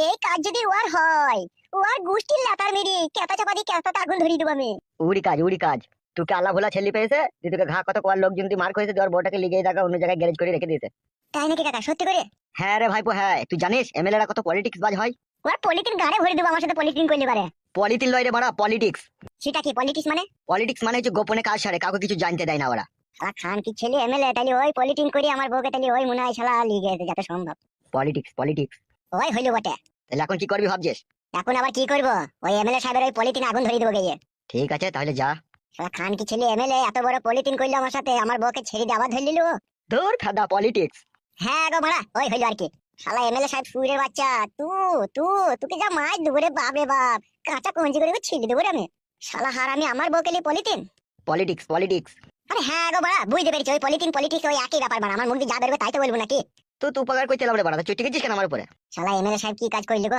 এই কাজ যদি ওর হয়, ওর গোষ্ঠীর লাতার মেরে কেতা চাপা দিয়ে কেতাতে আগুন ধরিয়ে দেবো আমি। উড়ি কাজ তোকে আল্লাহ ভোলা ছেলে পেয়েছে, তুই তোকে ঘা কত কোয়ার লোকজন তুই মার করেছে, তোর বউটাকে লিগেই দেখা অন্য জায়গায় গ্যারেজ করে রেখে দিয়েছে। তাই নাকি কাকা, সত্যি করে? হ্যাঁ রে ভাইপো হ্যাঁ, তুই জানিস এমএলএরা কত পলিটিক্স বাজ হয়? ওর পলিটিক্স গাড়ে ভরে দেবো, আমার সাথে পলিটিক্স করলে পারে। পলিটিক্স লয় রে মারা, পলিটিক্স। সেটা কি পলিটিক্স মানে? পলিটিক্স মানে হচ্ছে গোপনে কাজ সারে, কাউকে কিছু জানতে দেয় না ওরা। শালা খান কি ছেলে এমএলএ, তাহলে ওই পলিটিক্স করে আমার বউকে তাহলে ওই মনে হয় শালা লিগে গেছে যত সম্ভব। পলিটিক্স। ওই হইলো বটে। তাহলে এখন কি করবি ভাবছিস? এখন আবার কি করবো, ওই এমএলএ সাহেবের ওই পলিটিক্স আগুন ধরিয়ে দেবো গিয়ে। ঠিক আছে তাহলে যা। শালা খান কি ছেলে এমএলএ এত বড় পলিটিক্স করলো আমার সাথে, আমার বউকে ছেড়ে দিয়ে আবার ধরে নিল। তোর খাদা পলিটিক্স। হ্যাঁ গো মারা, ওই হইলো আর কি। শালা এমএলএ সাহেব সুরের বাচ্চা, তোকে যা মাছ দেবো রে বাপ রে বাপ, কাঁচা কঞ্জি করে ছিঁড়ে দেবো রে আমি। শালা হারামি আমার বউকে নিয়ে পলিটিক্স। আরে হ্যাঁ গো বাড়া, বুঝতে পেরেছি, ওই পলিটিক্স ওই একই ব্যাপার বাড়া, আমার মুখ দিয়ে যা বেরোবে তাই তো বলবো নাকি। তো তুই উপকার করতে লাগবে বাড়া, চুটি গেছিস কেন আমার উপরে? শালা এমএলএ সাহেব কি কাজ করলি গো?